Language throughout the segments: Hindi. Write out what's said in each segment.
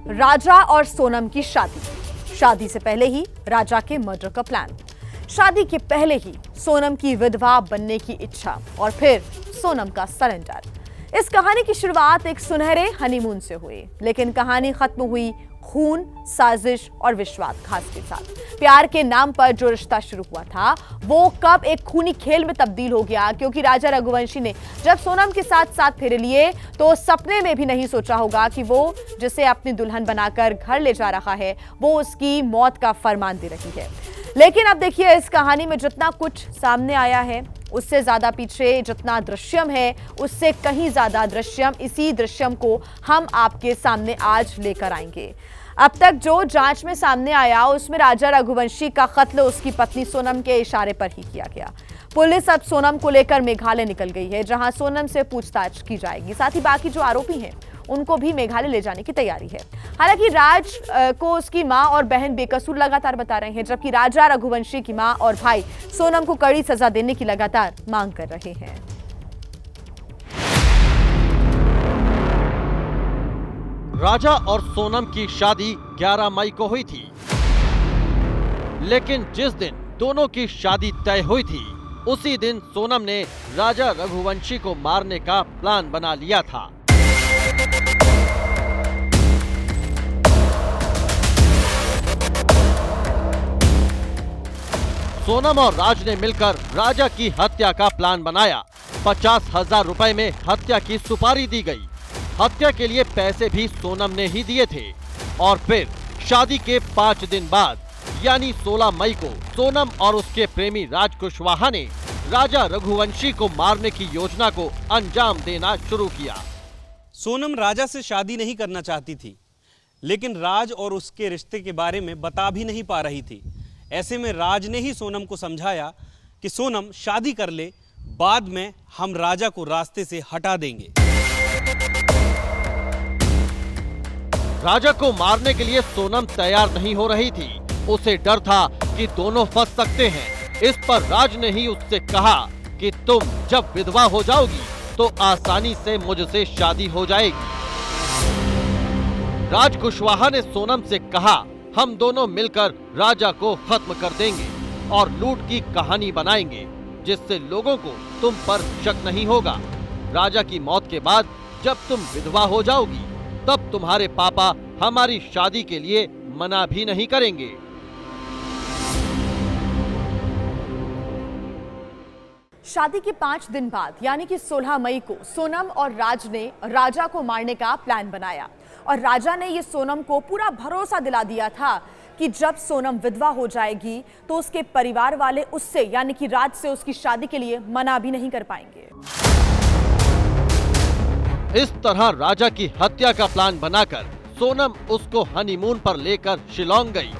राजा और सोनम की शादी। शादी से पहले ही राजा के मर्डर का प्लान। शादी के पहले ही सोनम की विधवा बनने की इच्छा और फिर सोनम का सरेंडर। इस कहानी की शुरुआत एक सुनहरे हनीमून से हुई, लेकिन कहानी खत्म हुई खून, साजिश और विश्वासघात के साथ। प्यार के नाम पर जो रिश्ता शुरू हुआ था वो कब एक खूनी खेल में तब्दील हो गया, क्योंकि राजा रघुवंशी ने जब सोनम के साथ 7 फेरे लिए तो सपने में भी नहीं सोचा होगा कि वो जिसे अपनी दुल्हन बनाकर घर ले जा रहा है वो उसकी मौत का फरमान दे रही है। लेकिन अब देखिए, इस कहानी में जितना कुछ सामने आया है उससे ज्यादा पीछे जितना दृश्यम है उससे कहीं ज्यादा दृश्यम, इसी दृश्यम को हम आपके सामने आज लेकर आएंगे। अब तक जो जांच में सामने आया उसमें राजा रघुवंशी का कत्ल उसकी पत्नी सोनम के इशारे पर ही किया गया। पुलिस अब सोनम को लेकर मेघालय निकल गई है, जहां सोनम से पूछताछ की जाएगी। साथ ही बाकी जो आरोपी हैं उनको भी मेघालय ले जाने की तैयारी है। हालांकि राज को उसकी मां और बहन बेकसूर लगातार बता रहे हैं, जबकि राजा रघुवंशी की मां और भाई सोनम को कड़ी सजा देने की लगातार मांग कर रहे हैं। राजा और सोनम की शादी 11 मई को हुई थी, लेकिन जिस दिन दोनों की शादी तय हुई थी उसी दिन सोनम ने राजा रघुवंशी को मारने का प्लान बना लिया था। सोनम और राज ने मिलकर राजा की हत्या का प्लान बनाया। 50,000 रुपए में हत्या की सुपारी दी गई। हत्या के लिए पैसे भी सोनम ने ही दिए थे। और फिर शादी के 5 दिन बाद यानी 16 मई को सोनम और उसके प्रेमी राज कुशवाहा ने राजा रघुवंशी को मारने की योजना को अंजाम देना शुरू किया। सोनम राजा से शादी नहीं करना चाहती थी, लेकिन राज और उसके रिश्ते के बारे में बता भी नहीं पा रही थी। ऐसे में राज ने ही सोनम को समझाया कि सोनम शादी कर ले, बाद में हम राजा को रास्ते से हटा देंगे। राजा को मारने के लिए सोनम तैयार नहीं हो रही थी। उसे डर था कि दोनों फंस सकते हैं। इस पर राज ने ही उससे कहा कि तुम जब विधवा हो जाओगी तो आसानी से मुझसे शादी हो जाएगी। राज कुशवाहा ने सोनम से कहा, हम दोनों मिलकर राजा को खत्म कर देंगे और लूट की कहानी बनाएंगे, जिससे लोगों को तुम पर शक नहीं होगा। राजा की मौत के बाद जब तुम विधवा हो जाओगी तब तुम्हारे पापा हमारी शादी के लिए मना भी नहीं करेंगे। शादी के 5 दिन बाद यानी कि 16 मई को सोनम और राज ने राजा को मारने का प्लान बनाया और राजा ने ये सोनम को पूरा भरोसा दिला दिया था कि जब सोनम विधवा हो जाएगी तो उसके परिवार वाले उससे यानी कि राज से उसकी शादी के लिए मना भी नहीं कर पाएंगे। इस तरह राजा की हत्या का प्लान बनाकर सोनम उसको हनीमून पर लेकर शिलोंग गई।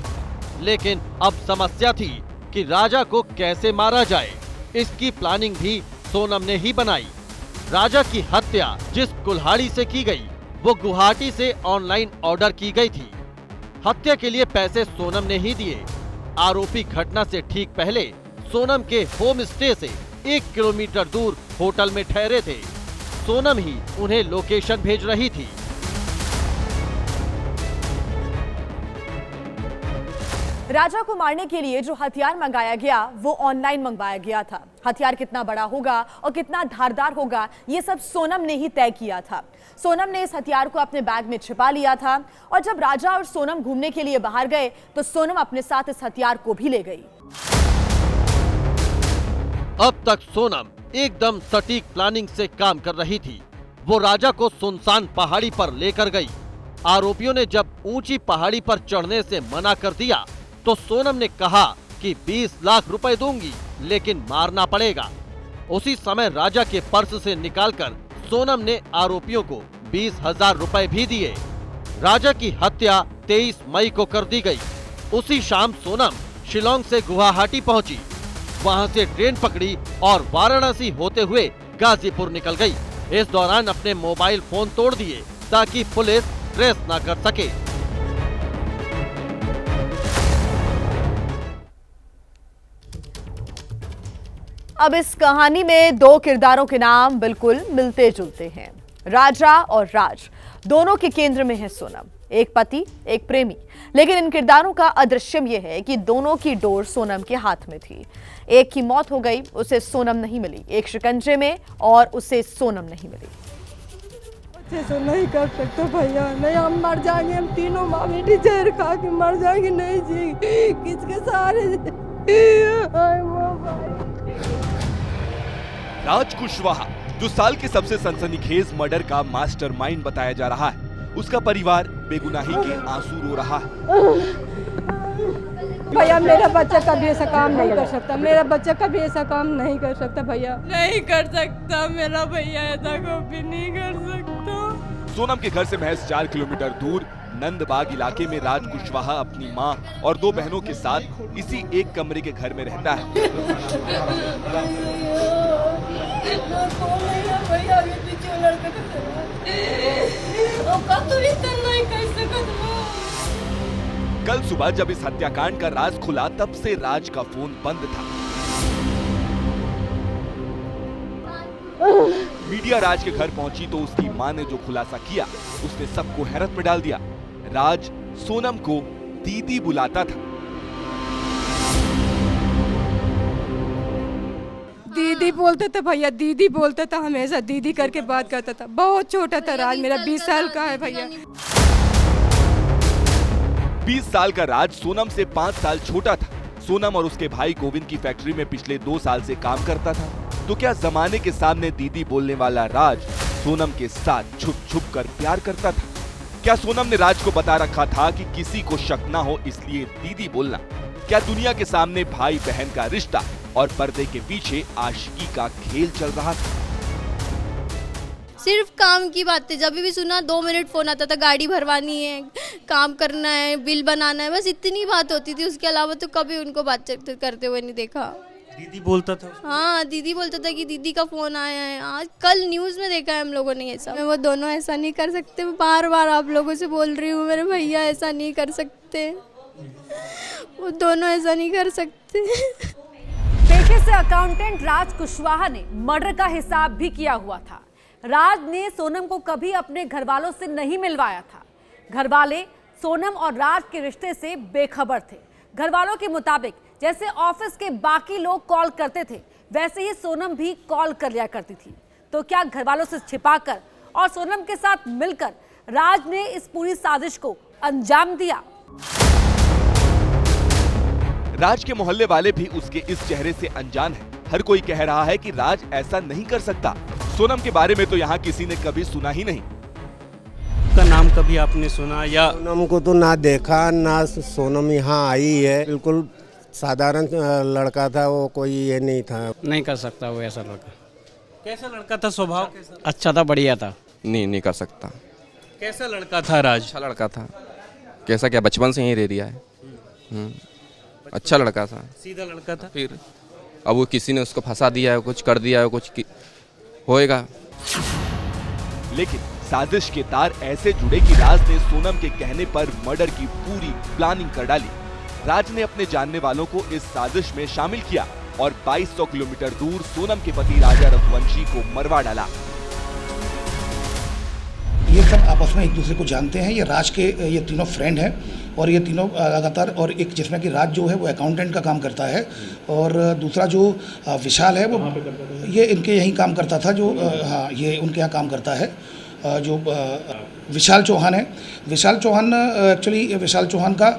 लेकिन अब समस्या थी कि राजा को कैसे मारा जाए। इसकी प्लानिंग भी सोनम ने ही बनाई। राजा की हत्या जिस कुल्हाड़ी से की गई वो गुवाहाटी से ऑनलाइन ऑर्डर की गई थी। हत्या के लिए पैसे सोनम ने ही दिए। आरोपी घटना से ठीक पहले सोनम के होम स्टे से 1 किलोमीटर दूर होटल में ठहरे थे। सोनम ही उन्हें लोकेशन भेज रही थी। राजा को मारने के लिए जो हथियार मंगाया गया वो ऑनलाइन मंगवाया गया था। हथियार कितना बड़ा होगा और कितना धारदार होगा ये सब सोनम ने ही तय किया था। सोनम ने इस हथियार को अपने बैग में छिपा लिया था और जब राजा और सोनम घूमने के लिए बाहर गए तो सोनम अपने साथ इस हथियार को भी ले गई। अब तक सोनम एकदम सटीक प्लानिंग से काम कर रही थी। वो राजा को सुनसान पहाड़ी पर लेकर गई। आरोपियों ने जब ऊंची पहाड़ी पर चढ़ने से मना कर दिया तो सोनम ने कहा कि 20 लाख रुपए दूंगी, लेकिन मारना पड़ेगा। उसी समय राजा के पर्स से निकालकर सोनम ने आरोपियों को 20,000 रुपए भी दिए। राजा की हत्या 23 मई को कर दी गई। उसी शाम सोनम शिलोंग से गुवाहाटी पहुंची। वहां से ट्रेन पकड़ी और वाराणसी होते हुए गाजीपुर निकल गई। इस दौरान अपने मोबाइल फोन तोड़ दिए ताकि पुलिस ट्रेस न कर सके। अब इस कहानी में 2 किरदारों के नाम बिल्कुल मिलते जुलते हैं। राजा और राज दोनों के केंद्र में है सोनम। एक पति एक प्रेमी, लेकिन इन किरदारों का अदृश्यम यह है कि दोनों की डोर सोनम के हाथ में थी। एक की मौत हो गई, उसे सोनम नहीं मिली, एक शिकंजे में और उसे सोनम नहीं मिली। अच्छे से नहीं कर सकते भैया, नहीं हम मर जाएंगे, हम तीनों माँ बेटी जहर खा के मर जाएंगे, नहीं जी किसके सहारे। राज कुशवाहा जो साल के सबसे सनसनीखेज मर्डर का मास्टरमाइंड बताया जा रहा है, उसका परिवार बेगुनाही के आंसू रो रहा है। भैया मेरा बच्चा कभी ऐसा काम नहीं कर सकता, मेरा बच्चा कभी ऐसा काम नहीं कर सकता भैया, नहीं कर सकता मेरा भैया, ऐसा कभी नहीं कर सकता। सोनम के घर से महज 4 किलोमीटर दूर नंदबाग इलाके में राज कुशवाहा अपनी मां और 2 बहनों के साथ इसी एक कमरे के घर में रहता है। कल सुबह जब इस हत्याकांड का राज खुला, तब से राज का फोन बंद था। मीडिया राज के घर पहुंची तो उसकी मां ने जो खुलासा किया, उसने सबको हैरत में डाल दिया। राज सोनम को दीदी बुलाता था। दीदी बोलते थे भैया, दीदी बोलता था, हमेशा दीदी करके बात करता था। बहुत छोटा था राज, मेरा 20 साल का है भैया। 20 साल का राज सोनम से 5 साल छोटा था। सोनम और उसके भाई गोविंद की फैक्ट्री में पिछले 2 साल से काम करता था। तो क्या जमाने के सामने दीदी बोलने वाला राज सोनम के साथ छुप छुप कर प्यार करता था? क्या सोनम ने राज को बता रखा था कि किसी को शक ना हो इसलिए दीदी बोलना? क्या दुनिया के सामने भाई बहन का रिश्ता और पर्दे के पीछे आशिकी का खेल चल रहा था? सिर्फ काम की बातें, जब भी सुना 2 मिनट फोन आता था, गाड़ी भरवानी है, काम करना है, बिल बनाना है, बस इतनी बात होती थी। उसके अलावा तो कभी उनको बातचीत करते हुए नहीं देखा। दीदी बोलता था? हाँ, दीदी बोलता था कि दीदी का फोन आया है। आज कल न्यूज़ में देखा है हम लोगों ने ये सब। वो दोनों ऐसा नहीं कर सकते। मैं बार बार आप लोगों से बोल रही हूँ, मेरे भैया ऐसा नहीं कर सकते, वो दोनों ऐसा नहीं कर सकते। पेशे से अकाउंटेंट राज कुशवाहा ने मर्डर का हिसाब भी किया हुआ था। राज ने सोनम को कभी अपने घर वालों से नहीं मिलवाया था। घर वाले सोनम और राज के रिश्ते से बेखबर थे। घर वालों के मुताबिक जैसे ऑफिस के बाकी लोग कॉल करते थे, वैसे ही सोनम भी कॉल कर लिया करती थी। तो क्या घर वालों से छिपाकर और सोनम के साथ मिलकर राज ने इस पूरी साजिश को अंजाम दिया? राज के मोहल्ले वाले भी उसके इस चेहरे से अनजान हैं। हर कोई कह रहा है कि राज ऐसा नहीं कर सकता। सोनम के बारे में तो यहाँ किसी ने कभी सुना ही नहीं। का नाम कभी आपने सुना? या सोनम को तो ना देखा ना सोनम यहाँ आई है। बिल्कुल साधारण लड़का था वो, कोई ये नहीं था। नहीं कर सकता वो ऐसा लड़का। कैसा लड़का था? स्वभाव कैसा? अच्छा था, बढ़िया था। नहीं कर सकता। कैसा लड़का था राज? अच्छा लड़का था। कैसा क्या, बचपन से ही रह दिया है। अच्छा लड़का था, सीधा लड़का था। फिर अब वो किसी ने उसको फंसा दिया है, कुछ कर दिया है, कुछ होएगा। लेकिन साजिश के तार ऐसे जुड़े कि राज ने सोनम के कहने पर मर्डर की पूरी प्लानिंग कर डाली। राज ने अपने जानने वालों को इस साजिश में शामिल किया और 2200 किलोमीटर दूर सोनम के पति राजा रघुवंशी को मरवा डाला। ये सब आपस में एक दूसरे को जानते हैं। ये राज के ये तीनों फ्रेंड हैं और ये तीनों लगातार, और एक जिसमें कि राज जो है वो अकाउंटेंट का काम करता है और दूसरा जो विशाल है वो ये इनके यहीं काम करता था, जो हाँ ये उनके यहाँ काम करता है, जो विशाल चौहान है। विशाल चौहान एक्चुअली विशाल चौहान का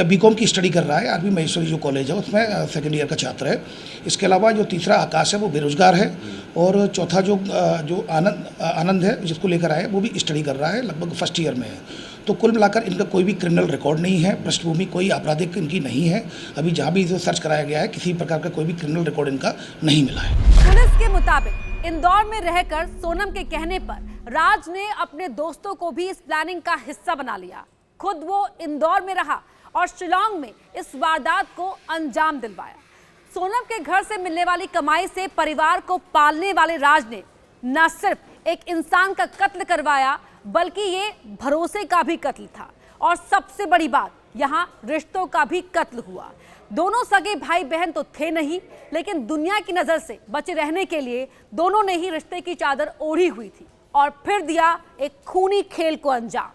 बीकॉम की स्टडी कर रहा है आरबी महेश्वरी जो कॉलेज है उसमें, सेकेंड ईयर का छात्र है। इसके अलावा जो तीसरा आकाश है वो बेरोजगार है और चौथा जो आनंद है जिसको लेकर आए वो भी स्टडी कर रहा है, लगभग फर्स्ट ईयर में है। तो कुल मिलाकर इनका कोई भी क्रिमिनल रिकॉर्ड नहीं है, पृष्ठभूमि कोई आपराधिक इनकी नहीं है। अभी जहाँ भी जो सर्च कराया गया है किसी प्रकार का कोई भी क्रिमिनल रिकॉर्ड इनका नहीं मिला है। पुलिस के मुताबिक इंदौर में रहकर सोनम के कहने पर राज ने अपने दोस्तों को भी इस प्लानिंग का हिस्सा बना लिया। खुद वो इंदौर में रहा और शिलांग में इस वारदात को अंजाम दिलवाया। सोनम के घर से मिलने वाली कमाई से परिवार को पालने वाले राज ने न सिर्फ एक इंसान का कत्ल करवाया, बल्कि ये भरोसे का भी कत्ल था। और सबसे बड़ी बात, यहाँ रिश्तों का भी कत्ल हुआ। दोनों सगे भाई बहन तो थे नहीं, लेकिन दुनिया की नजर से बचे रहने के लिए दोनों ने ही रिश्ते की चादर ओढ़ी हुई थी और फिर दिया एक खूनी खेल को अंजाम।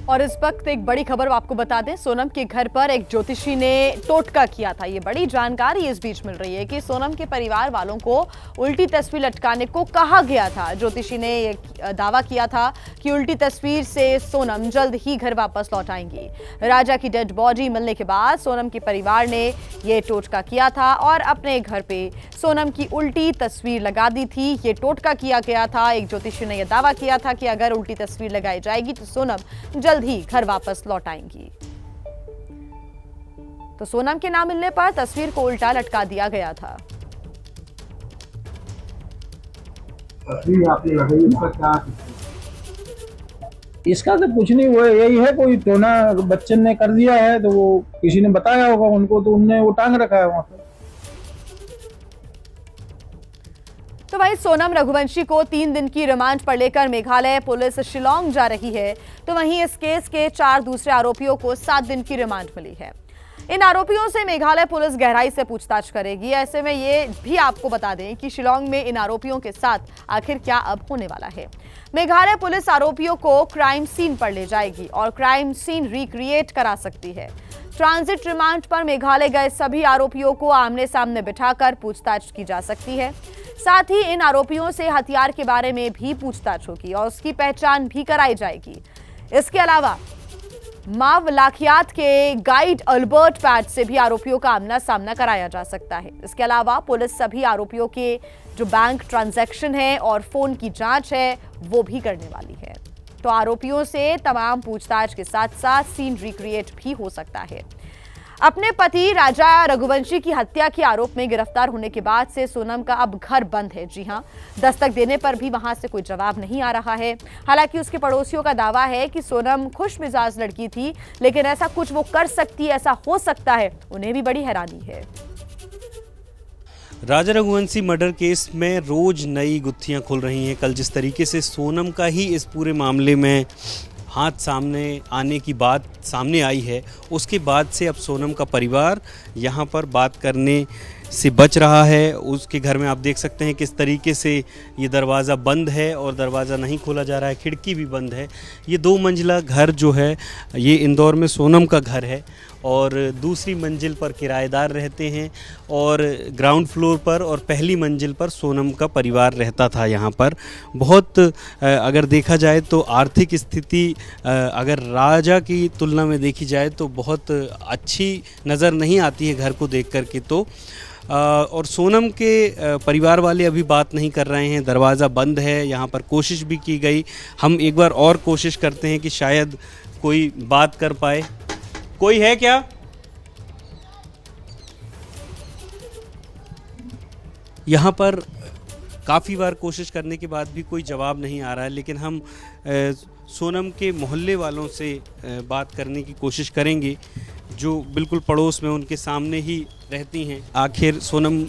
और इस वक्त एक बड़ी खबर आपको बता दें, सोनम के घर पर एक ज्योतिषी ने टोटका किया था। ये बड़ी जानकारी इस बीच मिल रही है कि सोनम के परिवार वालों को उल्टी तस्वीर लटकाने को कहा गया था। ज्योतिषी ने ये दावा किया था कि उल्टी तस्वीर से सोनम जल्द ही घर वापस लौट आएंगी। राजा की डेड बॉडी मिलने के बाद सोनम के परिवार ने ये टोटका किया था और अपने घर पे सोनम की उल्टी तस्वीर लगा दी थी। ये टोटका किया गया था। एक ज्योतिषी ने यह दावा किया था कि अगर उल्टी तस्वीर लगाई जाएगी तो सोनम जल्द ही घर वापस लौट आएंगी। तो सोनम के ना मिलने पर तस्वीर को उल्टा लटका दिया गया था। इसका तो कुछ नहीं हुआ, यही है कोई टोना बच्चन ने कर दिया है, तो वो किसी ने बताया होगा उनको, तो उनने वो टांग रखा है वहां पर। तो वहीं सोनम रघुवंशी को 3 दिन की रिमांड पर लेकर मेघालय पुलिस शिलांग जा रही है। तो वहीं इस केस के 4 दूसरे आरोपियों को 7 दिन की रिमांड मिली है। इन आरोपियों से मेघालय पुलिस गहराई से पूछताछ करेगी। ऐसे में ये भी आपको बता दें कि शिलांग में इन आरोपियों के साथ आखिर क्या अब होने वाला है। मेघालय पुलिस आरोपियों को क्राइम सीन पर ले जाएगी और क्राइम सीन रिक्रिएट करा सकती है। ट्रांजिट रिमांड पर मेघालय गए सभी आरोपियों को आमने सामने बिठाकर पूछताछ की जा सकती है। साथ ही इन आरोपियों से हथियार के बारे में भी पूछताछ होगी और उसकी पहचान भी कराई जाएगी। इसके अलावा माव लाखियात के गाइड अल्बर्ट पैट से भी आरोपियों का आमना सामना कराया जा सकता है। इसके अलावा पुलिस सभी आरोपियों के जो बैंक ट्रांजैक्शन है और फोन की जांच है वो भी करने वाली है। तो आरोपियों से तमाम पूछताछ के साथ साथ सीन रिक्रिएट भी हो सकता है। अपने पति राजा रघुवंशी की हत्या के आरोप में गिरफ्तार होने के बाद से सोनम का अब घर बंद है। जी हां, दस्तक देने पर भी वहां से कोई जवाब नहीं आ रहा है। हालांकि उसके पड़ोसियों का दावा है कि सोनम खुश मिजाज लड़की थी, लेकिन ऐसा कुछ वो कर सकती है, ऐसा हो सकता है, उन्हें भी बड़ी हैरानी है। राजा रघुवंशी मर्डर केस में रोज नई गुत्थियां खुल रही हैं। कल जिस तरीके से सोनम का ही इस पूरे मामले में हाथ सामने आने की बात सामने आई है, उसके बाद से अब सोनम का परिवार यहाँ पर बात करने से बच रहा है। उसके घर में आप देख सकते हैं किस तरीके से ये दरवाज़ा बंद है और दरवाज़ा नहीं खोला जा रहा है, खिड़की भी बंद है। ये 2 मंजिला घर जो है ये इंदौर में सोनम का घर है और दूसरी मंजिल पर किराएदार रहते हैं और ग्राउंड फ्लोर पर और पहली मंजिल पर सोनम का परिवार रहता था। यहाँ पर बहुत अगर देखा जाए तो आर्थिक स्थिति अगर राजा की तुलना में देखी जाए तो बहुत अच्छी नज़र नहीं आती है घर को देख कर के। तो और सोनम के परिवार वाले अभी बात नहीं कर रहे हैं, दरवाज़ा बंद है। यहाँ पर कोशिश भी की गई, हम एक बार और कोशिश करते हैं कि शायद कोई बात कर पाए। कोई है क्या? यहाँ पर काफ़ी बार कोशिश करने के बाद भी कोई जवाब नहीं आ रहा है, लेकिन हम सोनम के मोहल्ले वालों से बात करने की कोशिश करेंगे जो बिल्कुल पड़ोस में उनके सामने ही रहती हैं। आखिर सोनम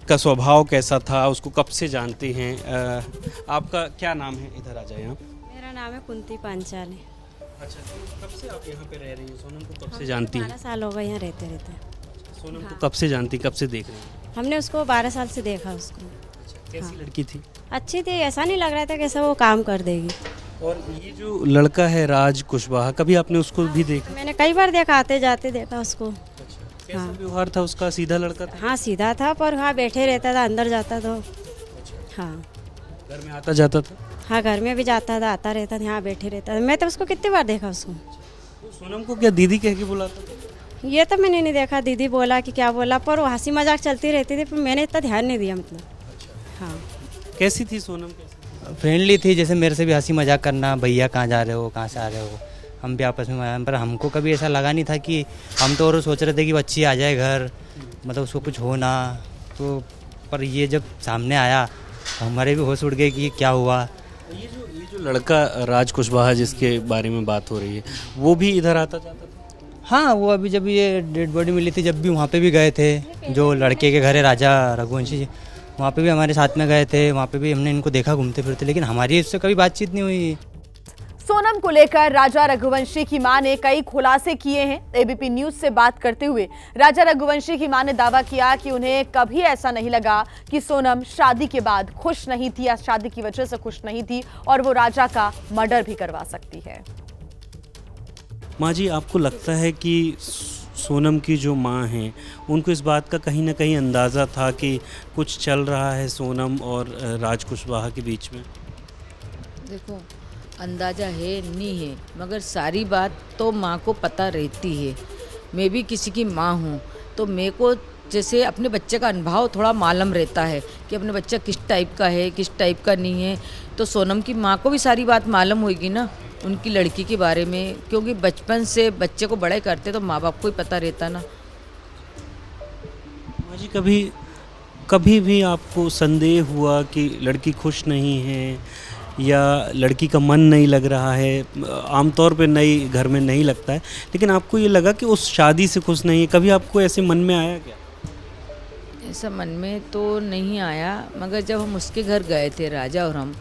का स्वभाव कैसा था, उसको कब से जानते हैं? आपका क्या नाम है? इधर आ जाए आप। मेरा नाम है कुंती पांचाली। अच्छा, तो कब से आप यहाँ पे रह रही हैं? सोनम को कब से जानती हैं? 12 साल हो गए यहाँ रहते रहते। सोनम को कब से जानती, कब से देख रही हैं? हमने उसको 12 साल से देखा उसको। कैसी लड़की थी? अच्छी थी, ऐसा नहीं लग रहा था कैसा वो काम कर देगी। और ये जो लड़का है राज कुशवाहा, कभी आपने उसको भी देखा? मैंने कई बार देखा, आते जाते देखा उसको। कैसा व्यवहार था उसका? सीधा लड़का था? हाँ सीधा था, पर हाँ बैठे रहता था, अंदर जाता था। हाँ घर में आता जाता था? हाँ घर में भी जाता था, आता रहता था, यहाँ बैठे रहता था। मैं तो उसको कितनी बार देखा उसको। तो सोनम को क्या दीदी कह के बुलाता था? ये तो मैंने नहीं देखा दीदी बोला कि क्या बोला, पर वो हंसी मजाक चलती रहती थी, पर मैंने इतना ध्यान नहीं दिया मतलब। हाँ कैसी थी सोनम? फ्रेंडली थी, जैसे मेरे से भी हंसी मजाक करना, भैया कहाँ जा रहे हो, कहाँ से आ रहे हो, हम भी आपस में। पर हमको कभी ऐसा लगा नहीं था कि हम तो और सोच रहे थे कि बच्ची आ जाए घर, मतलब उसको कुछ हो ना। तो पर ये जब सामने आया तो हमारे भी होश उड़ गए कि क्या हुआ। ये जो लड़का राज कुशवाहा जिसके बारे में बात हो रही है, वो भी इधर आता जाता था? हाँ, वो अभी जब ये डेड बॉडी मिली थी, जब भी वहाँ पे भी गए थे। जो लड़के के घर है राजा रघुवंशी जी, वहाँ पे भी हमारे साथ में गए थे। वहाँ पे भी हमने इनको देखा घूमते फिरते, लेकिन हमारी इससे कभी बातचीत नहीं हुई। सोनम को लेकर राजा रघुवंशी की मां ने कई खुलासे किए हैं। एबीपी न्यूज से बात करते हुए राजा रघुवंशी की मां ने दावा किया कि उन्हें कभी ऐसा नहीं लगा कि सोनम शादी के बाद खुश नहीं थी या शादी की वजह से खुश नहीं थी और वो राजा का मर्डर भी करवा सकती है। माँ जी, आपको लगता है कि सोनम की जो माँ हैं उनको इस बात का कहीं ना कहीं अंदाज़ा था कि कुछ चल रहा है सोनम और राज कुशवाहा के बीच में? देखो, अंदाज़ा है नहीं है, मगर सारी बात तो माँ को पता रहती है। मैं भी किसी की माँ हूँ, तो मेरे को जैसे अपने बच्चे का अनुभव थोड़ा मालूम रहता है कि अपने बच्चा किस टाइप का है, किस टाइप का नहीं है। तो सोनम की माँ को भी सारी बात मालूम होगी ना उनकी लड़की के बारे में, क्योंकि बचपन से बच्चे को बड़े करते तो माँ बाप को ही पता रहता ना। माँ जी, कभी भी आपको संदेह हुआ कि लड़की खुश नहीं है या लड़की का मन नहीं लग रहा है? आमतौर पे नई घर में नहीं लगता है, लेकिन आपको ये लगा कि उस शादी से खुश नहीं है, कभी आपको ऐसे मन में आया क्या? ऐसा मन में तो नहीं आया, मगर जब हम उसके घर गए थे, राजा और हम,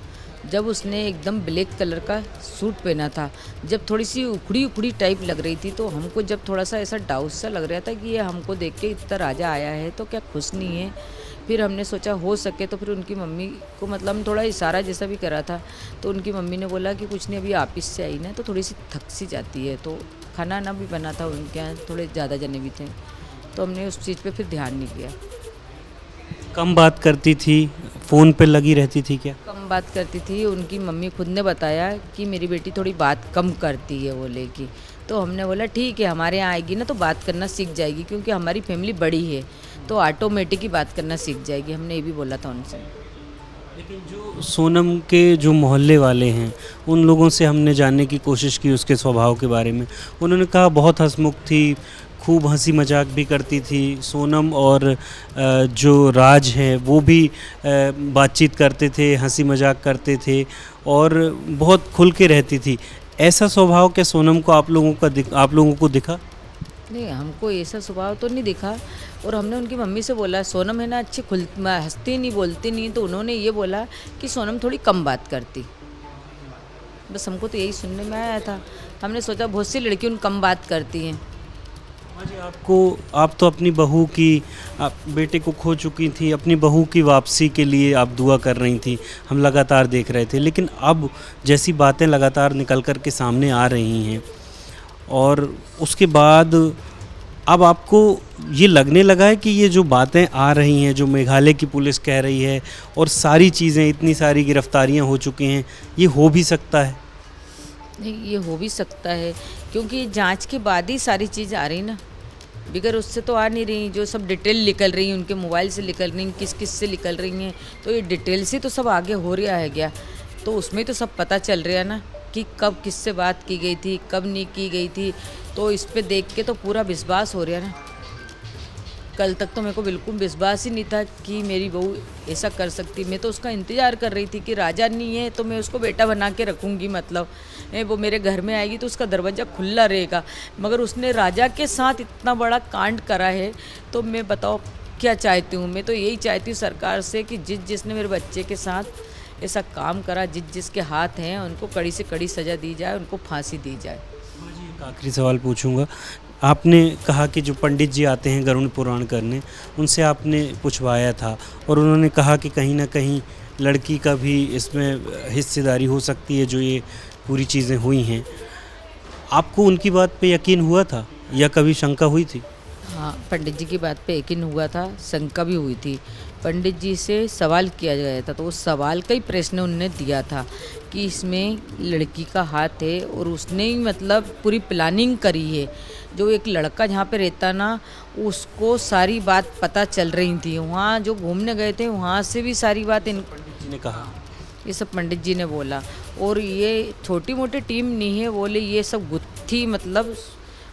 जब उसने एकदम ब्लैक कलर का सूट पहना था, जब थोड़ी सी उखड़ी उखड़ी टाइप लग रही थी, तो हमको जब थोड़ा सा ऐसा डाउट सा लग रहा था कि ये हमको देख के इतना राजा आया है तो क्या खुश नहीं है। फिर हमने सोचा हो सके तो फिर उनकी मम्मी को मतलब हम थोड़ा इशारा जैसा भी करा था, तो उनकी मम्मी ने बोला कि कुछ नहीं, अभी ऑफिस से आई ना तो थोड़ी सी थक सी जाती है, तो खाना ना भी बना था उनके यहाँ, थोड़े ज़्यादा जने भी थे, तो हमने उस चीज़ पे फिर ध्यान नहीं दिया। कम बात करती थी, फ़ोन पे लगी रहती थी क्या? कम बात करती थी, उनकी मम्मी खुद ने बताया कि मेरी बेटी थोड़ी बात कम करती है वो लेके, तो हमने बोला ठीक है, हमारे यहाँ आएगी ना तो बात करना सीख जाएगी, क्योंकि हमारी फैमिली बड़ी है तो ऑटोमेटिक ही बात करना सीख जाएगी, हमने ये भी बोला था उनसे। लेकिन जो सोनम के जो मोहल्ले वाले हैं उन लोगों से हमने जानने की कोशिश की उसके स्वभाव के बारे में, उन्होंने कहा बहुत हंसमुख थी, खूब हंसी मजाक भी करती थी। सोनम और जो राज हैं वो भी बातचीत करते थे, हंसी मजाक करते थे और बहुत खुल के रहती थी। ऐसा स्वभाव क्या सोनम को आप लोगों को दिखा? नहीं, हमको ऐसा स्वभाव तो नहीं दिखा, और हमने उनकी मम्मी से बोला सोनम है ना अच्छी हंसती नहीं, बोलती नहीं, तो उन्होंने ये बोला कि सोनम थोड़ी कम बात करती। बस हमको तो यही सुनने में आया था, हमने सोचा बहुत सी लड़की उन कम बात करती हैं। जी, आप तो अपनी बहू की, आप बेटे को खो चुकी थी, अपनी बहू की वापसी के लिए आप दुआ कर रही थी, हम लगातार देख रहे थे, लेकिन अब जैसी बातें लगातार निकल कर के सामने आ रही हैं और उसके बाद अब आपको ये लगने लगा है कि ये जो बातें आ रही हैं, जो मेघालय की पुलिस कह रही है और सारी चीज़ें, इतनी सारी गिरफ्तारियां हो चुकी हैं, ये हो भी सकता है? नहीं, ये हो भी सकता है, क्योंकि जांच के बाद ही सारी चीज़ आ रही ना, बिगर उससे तो आ नहीं रही। जो सब डिटेल निकल रही हैं, उनके मोबाइल से निकल रही हैं, किस किस से निकल रही हैं, तो ये डिटेल से तो सब आगे हो रहा है क्या, तो उसमें तो सब पता चल रहा है ना कि कब किससे बात की गई थी, कब नहीं की गई थी, तो इस पे देख के तो पूरा विश्वास हो रहा है ना। कल तक तो मेरे को बिल्कुल विश्वास ही नहीं था कि मेरी बहू ऐसा कर सकती। मैं तो उसका इंतज़ार कर रही थी कि राजा नहीं है तो मैं उसको बेटा बना के रखूँगी, मतलब वो मेरे घर में आएगी तो उसका दरवाज़ा खुला रहेगा, मगर उसने राजा के साथ इतना बड़ा कांड करा है, तो मैं बताओ क्या चाहती हूँ। मैं तो यही चाहती हूँ सरकार से कि जिसने मेरे बच्चे के साथ ऐसा काम करा, जिसके हाथ हैं, उनको कड़ी से कड़ी सज़ा दी जाए, उनको फांसी दी जाए। एक आखिरी सवाल पूछूंगा, आपने कहा कि जो पंडित जी आते हैं गरुड़ पुराण करने, उनसे आपने पूछवाया था और उन्होंने कहा कि कहीं ना कहीं लड़की का भी इसमें हिस्सेदारी हो सकती है, जो ये पूरी चीज़ें हुई हैं। आपको उनकी बात पे यकीन हुआ था या कभी शंका हुई थी? हाँ, पंडित जी की बात पे यकीन हुआ था, शंका भी हुई थी। पंडित जी से सवाल किया गया था, तो उस सवाल का ही प्रश्न उन्होंने दिया था कि इसमें लड़की का हाथ है और उसने ही मतलब पूरी प्लानिंग करी है। जो एक लड़का जहाँ पे रहता ना, उसको सारी बात पता चल रही थी, वहाँ जो घूमने गए थे वहाँ से भी सारी बात पंडित जी ने कहा, ये सब पंडित जी ने बोला। और ये छोटी मोटी टीम नहीं है, बोले ये सब गुत्थी मतलब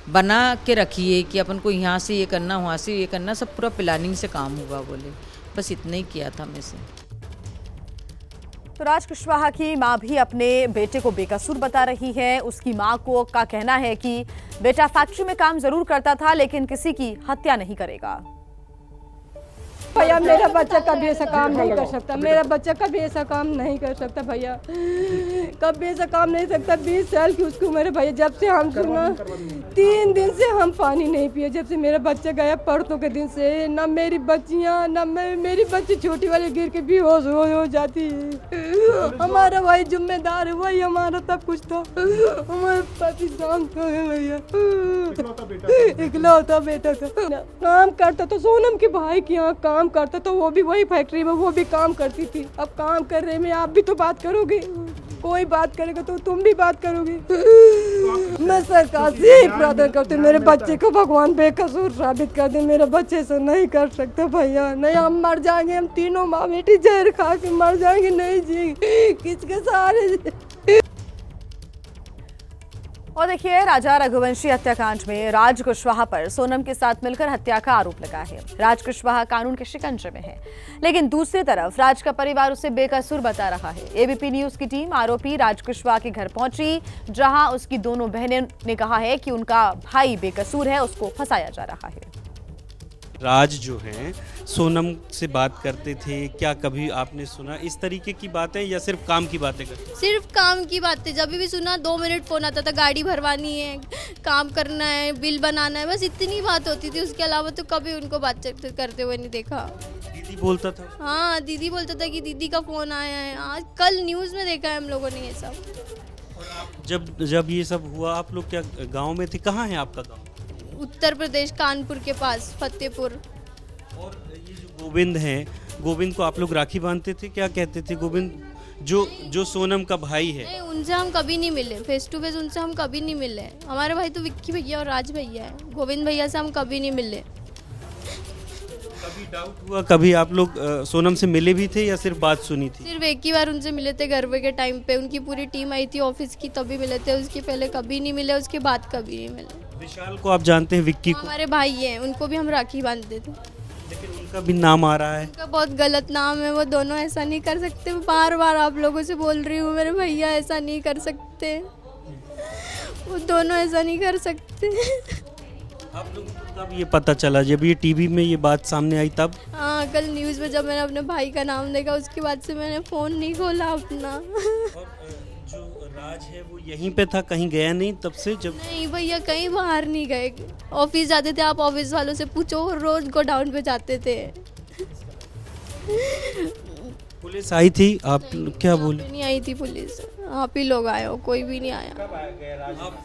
बना के रखी है कि अपन को यहाँ से ये करना, वहाँ से ये करना, सब पूरा प्लानिंग से काम होगा, बोले बस इतना ही किया था मैं से। तो राज कुशवाहा की मां भी अपने बेटे को बेकसूर बता रही है। उसकी मां का कहना है कि बेटा फैक्ट्री में काम जरूर करता था, लेकिन किसी की हत्या नहीं करेगा। भैया मेरा बच्चा कभी ऐसा काम नहीं कर सकता, मेरा बच्चा कभी ऐसा काम नहीं कर सकता भैया, कभी ऐसा काम नहीं सकता। 20 साल की उसकी उम्र है भैया। जब से हम सुना 3 दिन से हम पानी नहीं पिए, जब से मेरा बच्चा गया परसों के दिन से। ना मेरी बच्चियाँ ना मेरी बच्ची छोटी वाली गिर के बेहोश हो जाती है। हमारा वही जिम्मेदार है, वही हमारा सब कुछ था। हमारे पति शांत हो गए भैया, इकलौता बेटा था। काम करता तो सोनम के भाई के यहाँ काम करता, तो वो भी वही फैक्ट्री में वो भी काम करती थी। अब काम कर रहे में आप भी तो बात करोगे, कोई बात करेगा तो तुम भी बात करोगे। मैं सरकार से यही प्रार्थना करती हूँ, मेरे बच्चे को भगवान बेकसूर साबित कर दे। मेरा बच्चे ऐसा नहीं कर सकता भैया, नहीं हम मर जाएंगे, हम तीनों माँ बेटी जहर खा के मर जाएंगे, नहीं जी किसके सहारे। और देखिए, राजा रघुवंशी हत्याकांड में राज कुशवाहा पर सोनम के साथ मिलकर हत्या का आरोप लगा है। राज कुशवाहा कानून के शिकंजे में है, लेकिन दूसरी तरफ राज का परिवार उसे बेकसूर बता रहा है। एबीपी न्यूज की टीम आरोपी राज कुशवाहा के घर पहुंची, जहां उसकी दोनों बहनें ने कहा है कि उनका भाई बेकसूर है, उसको फंसाया जा रहा है। राज जो हैं सोनम से बात करते थे, क्या कभी आपने सुना इस तरीके की बातें या सिर्फ काम की बातें करते? सिर्फ काम की बातें। जब भी सुना 2 मिनट फोन आता था, गाड़ी भरवानी है, काम करना है, बिल बनाना है, बस इतनी बात होती थी। उसके अलावा तो कभी उनको बातचीत करते हुए नहीं देखा। दीदी बोलता था? हाँ, दीदी बोलता था कि दीदी का फोन आया है। आज कल न्यूज़ में देखा है हम लोगों ने ये सब। जब ये सब हुआ आप लोग क्या गाँव में थे? कहाँ है आपका गाँव? उत्तर प्रदेश, कानपुर के पास, फतेहपुर। और ये जो गोविंद है, गोविंद को आप लोग राखी बांधते थे? क्या कहते थे गोविंद जो सोनम का भाई है? नहीं, उनसे हम कभी नहीं मिले, फेस टू फेस उनसे हम कभी नहीं मिले। हमारे भाई तो विक्की भैया और राज भैया है, गोविंद भैया से हम कभी नहीं मिले। कभी डाउट हुआ, कभी आप लोग सोनम से मिले भी थे या सिर्फ बात सुनी थी? सिर्फ एक ही बार उनसे मिले थे गरबे के टाइम पे, उनकी पूरी टीम आई थी ऑफिस की, तभी मिले थे। उसके पहले कभी नहीं मिले, उसके बाद कभी नहीं मिले। विशाल को आप जानते हैं? विक्की को? हमारे भाई हैं, उनको भी हम राखी बांधते थे। लेकिन उनका भी नाम आ रहा है। उनका बहुत गलत नाम है, वो दोनों ऐसा नहीं कर सकते। बार बार आप लोगों से बोल रही हूँ, मेरे भैया ऐसा नहीं कर सकते, वो दोनों ऐसा नहीं कर सकते। आप लोग को कब ये पता चला? जब ये टीवी में ये बात सामने आई तब? हाँ, कल न्यूज़ में जब मैंने अपने भाई का नाम देखा, उसके बाद से मैंने फ़ोन नहीं खोला अपना। और जो राज है वो यहीं पे था, कहीं गया नहीं तब से? जब नहीं भैया, कहीं बाहर नहीं गए, ऑफिस जाते थे। आप ऑफिस वालों से पूछो, रोज गोडाउन पे जाते थे। पुलिस आई थी? आप क्या बोले? नहीं आई थी पुलिस, आप ही लोग आए हो, कोई भी नहीं आया।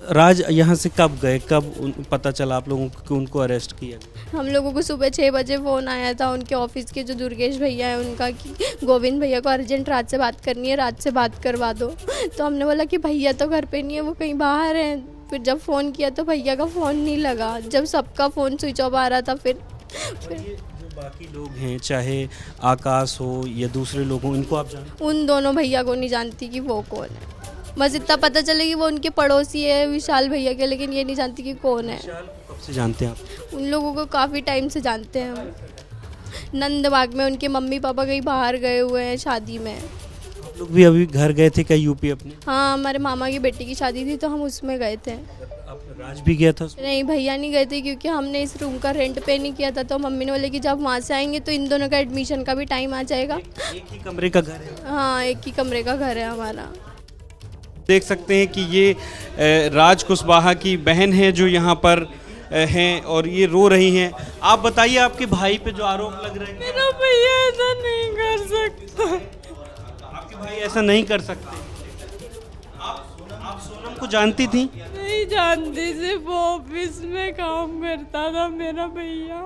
राज यहाँ से कब गए? कब पता चला आप लोगों को कि उनको अरेस्ट किया? हम लोगों को सुबह 6 बजे फ़ोन आया था उनके ऑफिस के जो दुर्गेश भैया हैं उनका, कि गोविंद भैया को अर्जेंट राज से बात करनी है, राज से बात करवा दो। तो हमने बोला कि भैया तो घर पे नहीं है, वो कहीं बाहर हैं। फिर जब फ़ोन किया तो भैया का फ़ोन नहीं लगा। जब सबका फ़ोन स्विच ऑफ आ रहा था, फिर जो बाकी लोग हैं, चाहे आकाश हो या दूसरे लोग हों, इनको आप जानते? उन दोनों भैया को नहीं जानती कि वो कौन है। बस इतना पता चले कि वो उनके पड़ोसी है विशाल भैया के, लेकिन ये नहीं जानती कि कौन है। विशाल को कब से जानते हैं आप? उन लोगों को काफ़ी टाइम से जानते हैं हम। नंदबाग में उनके मम्मी पापा कहीं बाहर गए हुए हैं शादी में। आप लोग भी अभी घर गए थे क्या यूपी अपने? हाँ, हमारे मामा की बेटी की शादी थी तो हम उसमें गए थे। राज भी गया था? नहीं भैया नहीं गए थे, क्योंकि हमने इस रूम का रेंट पे नहीं किया था। तो मम्मी ने बोले कि जब वहाँ से आएंगे तो इन दोनों का एडमिशन का भी टाइम आ जाएगा। एक ही कमरे का घर है? हाँ, एक ही कमरे का घर है हमारा। देख सकते हैं कि ये राज कुशवाहा की बहन है जो यहाँ पर हैं और ये रो रही हैं। आप बताइए, आपके भाई पे जो आरोप लग रहे हैं? मेरा भैया ऐसा नहीं कर सकता। आपके भाई ऐसा नहीं कर सकते? आप सोनम को जानती थी? नहीं जानती, सिर्फ ऑफिस में काम करता था मेरा भैया।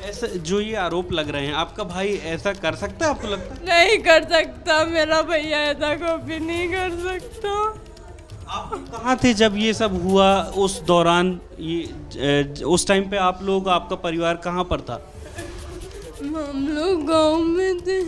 ऐसा जो ये आरोप लग रहे हैं, आपका भाई ऐसा कर सकता है? आपको लगता है? नहीं कर सकता, मेरा भैया ऐसा कभी नहीं कर सकता। आप कहाँ थे जब ये सब हुआ? उस दौरान ये उस टाइम पे आप लोग, आपका परिवार कहाँ पर था? हम लोग गांव में थे।